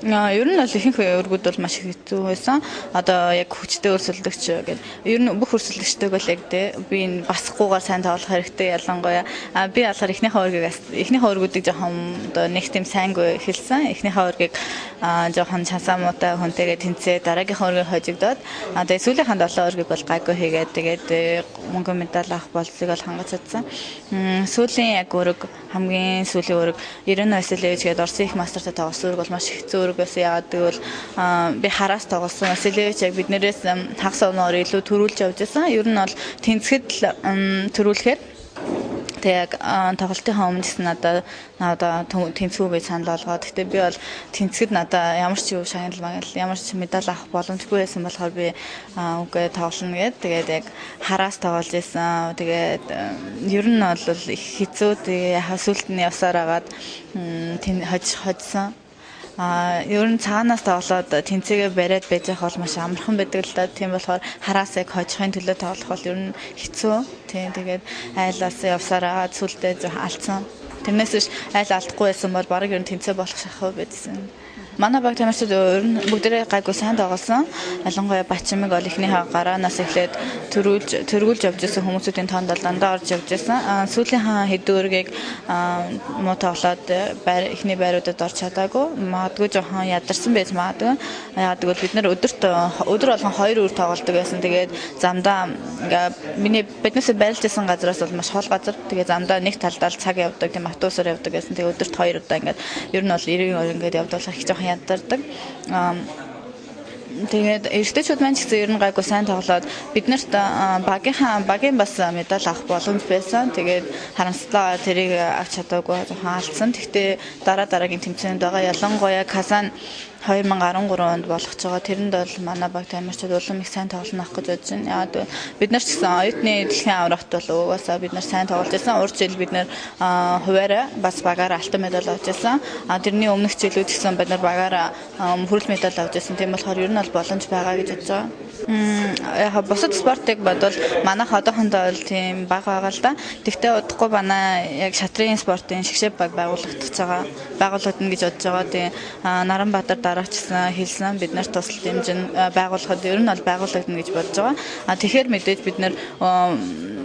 Ер нь бол ихэнх өргүүд бол маш их хэцүү байсан. Одоо яг хүчтэй өрсөлдөгч гэдэг. Ер нь бүх өрсөлдөгчдөг бол яг би энэ басахгүйгээр сайн тоглох хэрэгтэй ялангуяа. Би болохоор эхнийхээ өргүүдийг жоохон одоо нэг тийм сайнгүй эхэлсэн. Эхнийхээ өргийг жоохон чансаа муутай хүнтэйгээ тэнцээ дараагийнхаа өргөөр хожигдоод тэгээ сүүлийнхаа 7 өргийг бол гайгүй хийгээд тэгээд мөнгө медаль авах болцыг бол хангаж чадсан. Сүүлийн яг өрг хамгийн сүүлийн өрг 90 Василевич гээд Орсын их мастартай тоглосон өрг бол маш хэцүү өрг байсан. Яагаад гэвэл би хараас тоглосон. Василевич яг биднээс хагас оноор илүү төрүүлж явж байсан. Ер нь бол тэнцэхэд л төрүүлэхээр тэг яг тоглолтын өмнө гэсэн надад тэнцүү гэж санал болгоод. Гэтэ би бол тэнцэхэд надад ямар ч юу шагнал ямар ч медаль авах боломжгүй байсан болохоор би үгүй тоглоно гэд. Тэгээд яг хараас тоглож исэн. Тэгээд ер нь бол их хэцүү. Тэгээ сүлд нь явсаар агаад хожсон. Ер нь цаанаас тоглоод тэнцээгээ бариад байж байгаа бол маш амархан байдаг л да. Тийм болохоор хараас яг хожихын төлөө тоглох бол ер нь хэцүү. Тийм тэгээд айлаас явсараа сүлдээ алдсан. Тэрнээс биш айл алдахгүй байсан бол бараг ер нь тэнцээ болох шахав байдсан. Манай баг тамирчид ер нь бүгдээ гайгүй сайн тоглосон. Ялангуяа Бачимыг бол ихнийхээ гараанаас эхлээд төрүүлж явж байсан хүмүүсийн тоонд бол дандаа орж явж байсан. Сүүлийн хэдэн өргийг муу тоглоод эхний байруудад орж чадаагүй. Магадгүй жоохон ядарсан байж магадгүй. Яагаад гэвэл бид нар өдөр болгон 2 өр тоглодог байсан. Тэгээд замдаа миний биднээс байрлаж байсан газраас бол маш хол газар. Тэгээд замдаа нэг талдаа цаг явдаг, тийм автобусаар явдаг байсан. Тэгээд өдөрт 2 удаа ингээд ер нь бол 90 ингээд явдуулах их ядардаг. Тэгээд эрэгтэйчүүд маань ч гэсэн ер нь гайгүй сайн тоглоод биднэрт багийн бас медаль авах боломж байсан. Тэгээд харамслаа тэрийг авч чадаагүй жоохон алдсан. Гэхдээ дараагийн тэмцээнд байгаа ялангуяа Казан 2013 онд болох ч байгаа. Тэрэнд бол манай баг тамирчид улам их сайн тоглоно ах гэж бодож байна. Яагаад бид нар ч гэсэн оюутны дэлхийн аврагт бол угаасаа бид нар сайн тоглож байсан. Урд жил бид нар хуваараа бас багаараа алтан медаль авч байсан. Тэрний өмнөх жилүүд гэсэн бид нар багаараа хүрэл медаль авч байсан. Тийм болохоор ер нь бол боломж байгаа гэж бодож байгаа. Яг бусад спортыг бодвол манайх одоохондоо бол тийм бага байгаа л да. Тэгтээ удахгүй манай яг шатрын спортын шгшээ баг байгуулагдана гэж бодож байгаа. Тийм Наранбаатар дараагчсан хэлсэн бид нарт тусалт хэмжээ байгуулахад ер нь бол байгуулагдана гэж бодож байгаа. Тэгэхээр мэдээж бид нар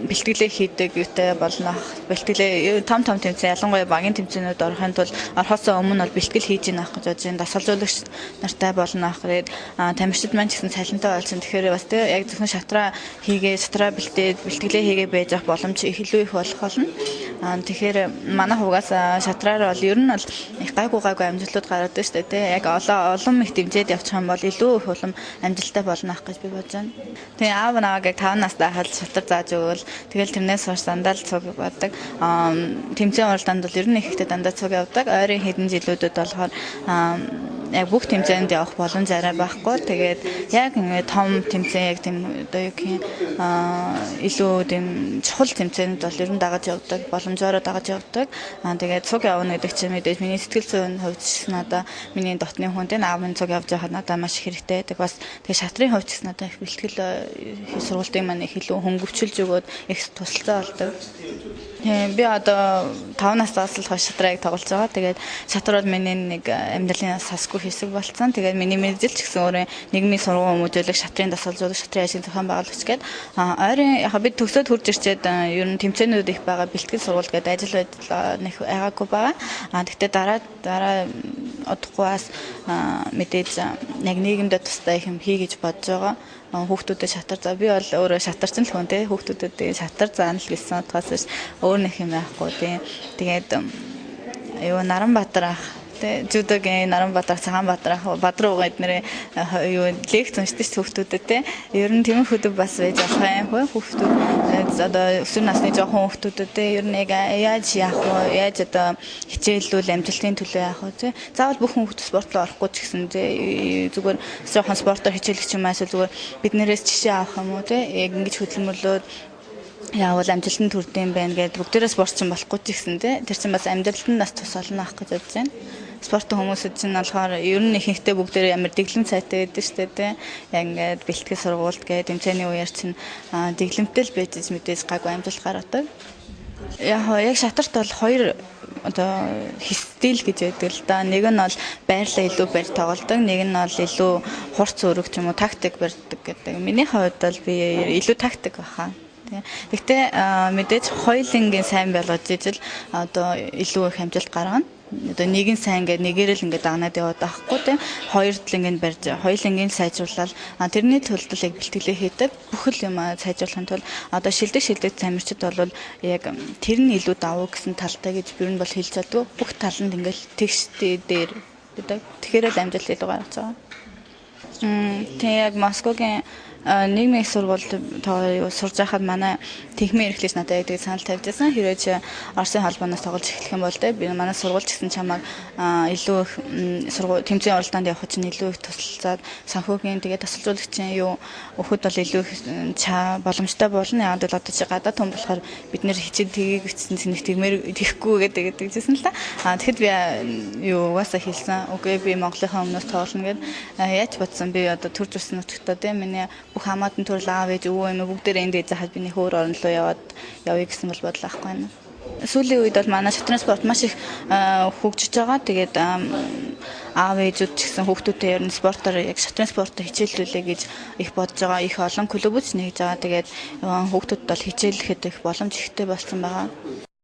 бэлтгэлээ хийдэг юутай болно. Бэлтгэлээ том тэмцээн ялангуяа багийн тэмцээнүүд орохын тулд орхосоо өмнө бол бэлтгэл хийж ийнах гэж бодож байна. Дасгалжуулагч нартай болно ах гээд тамирчид маань ч гэсэн цалинтай болсон. Тэгэхээр бас тэг яг зөвхөн шатраа бэлтгэлээ хийгээ байж авах боломж илүү их болох болно. Тэгэхээр манай хугаас шатраар бол ер нь бол их гайгүй амжилтууд гараад байна шүү дээ. Тэг яг олон их дэмжээд явчих юм бол илүү их улам амжилттай болно ах гэж би бодож байна. Тэгээ аав наваг яг 5 настай хахад шатар зааж өгвөл тэгэл тэрнээс хойш дандаа л цуг боддог. Тэмцээн уралдаанд бол ер нь ихтэй дандаа цуг явдаг. Ойрын хэдэн жилүүдэд болохоор яг бүх тэмцээнд явах боломж арай байхгүй. Тэгээд яг ингээд том тэмцээн яг тийм одоо юу гэх юм илүү тийм чухал тэмцээнд бол ер нь дагаж явдаг, боломжоор дагаж явдаг. Тэгээд цуг явна гэдэг чинь мэдээж миний сэтгэл зүйн хувьд ч надаа миний дотны хүн тийм аав минь цуг явж байхад надаа маш их хэрэгтэй. Тэгээд бас тэгээд шатрын хувьд ч надаа их бэлтгэл сургалтын маань их илүү хөнгөвчлж өгөөд их тусалцаа болдог. Би одоо 5 наснаас л хойш шатрыг тоглож байгаа. Тэгээд шатар бол миний нэг амьдралын сасгүй хэсэг болсон. Тэгээд миний мэргэжил ч гэсэн өөрөө нийгмийн сургууль хүмүүжүүлэх шатрын дасгалжуулах шатрын ажил зохион байгуулагч гээд ойрын яг бид төгсөөд хурж ирчээд ер нь тэмцээнүүд их байгаа бэлтгэл сургууль гээд ажил нэг байгаагүй байгаа. Тэгтээ дараа удахгүй мэдээж яг нийгэмдээ тустай их юм хий гэж бодож байгаа. Хүүхдүүдэд шатар заа. Би бол өөрөө шатарчин л хүн те хүүхдүүдэд шатар заана л гэсэн утгаас өөр нэг юм байхгүй тийм. Тэгээд Наранбаатар ах жүдөгийн Наранбаатар Цагаанбаатар ах Бадруу эднэрээ лекц уншдаг хүүхдүүдэд те. Ер нь тийм хүүхдүүд бас байж болох юм хүүхдүүд одоо өсвөр насны жоохон хүүхдүүдэд те ер нь яаж яах вэ? Яаж одоо хичээллүүл амжилтын төлөө яах вэ те. Заавал бүх хүүхд спортлоо орохгүй ч гэсэн те зүгээр жоохон спортоор хичээлэх юм аашгүй зүгээр биднэрээс жишээ авах юм уу те. Яг ингэж хөдөлмөрлөөд яавал амжилтанд хүрдэм байх гэдэг бүгдээрээ спортчин болохгүй ч гэсэн те. Тэр чинь бас амьдралд нь нас тус олно ах гэж бодож байна. Спортын хүмүүсд чинь болохоор ер нь ихэнхдээ бүгдээрээ ямар дэглэм цайтай байдаг шүү дээ те. Яг ингээд бэлтгэл сургуульд гээд тэмцээний үеэр чинь дэглэмтэй л байж мэдээж гайгүй амжилт гаргадаг. Яг шатарт бол одоо стил гэж байдаг л да. Нэг нь бол байрлал илүү барь тоглодог, нэг нь бол илүү хурц өргөх юм уу тактик барьдаг гэдэг. Миний хувьд бол би илүү тактик баха. Гэхдээ мэдээж хоёулангийн сайн болгож ижил одоо илүү их амжилт гаргана. Одоо нэг нь сайн ингээд нэгээр л ингээд дагнаад яваад байхгүй тийм хоёр талынгийн барьж хоёулангийн сайжруулаад тэрний төлд л яг бэлтгэлээ хийдэг бүхэл юм сайжруулахын тулд одоо шилдэг тамирчид бол яг тэр нь илүү давуу гэсэн талтай гэж бүр нь бол хэлж чаддгүй бүх таланд ингээд тэгштэй дээр гэдэг тэгэхээр л амжилт илүү гаргаж байгаа. Тийм яг Москвагийн нийгмийн их сургуульд сурж байхад манай техникийн эрхлэгч надад яг санал тавьж байсан. Хэрвээ чи Оросын холбооноос тоглож эхлэх юм бол би манай сургууль гэсэн чамайг илүү их тэмцээн уралдаанд явах чинь илүү их тусалцаад санхүүгийн тэгээ тасалжуулагчийн юу өгөхөд бол илүү их боломжтой болно. Яг л одоо чи гадаад хүн болохоор бид нэр хичээл тгийг бичсэн зэнэх тэгмээр тэгэхгүй гэдэгжсэн л та. Тэгэхэд би юу угаасаа хэлсэн. Үгүй би Монголынхаа өмнөөс тоглоно гэд яаж бодсон би одоо төрж өссөн нутагтаа тийм миний бүх хамаатан төрөл аав ээж өвөө эмээ бүгдээрээ энд заахад би нэг өөр орн руу явъя гэсэн бол бодлоо ахгүй байна. Сүүлийн үед бол манай шатрын спорт маш их хөгжиж байгаа. Тэгээд аав ээжүүд ч гэсэн хүүхдүүдтэй ер нь спортоор яг шатрын спортоор хичээллүүлээ гэж их бодож байгаа. Их олон клубүүд нэгж байгаа. Тэгээд хүүхдүүд бол хичээллэхэд их боломж ихтэй болсон байгаа.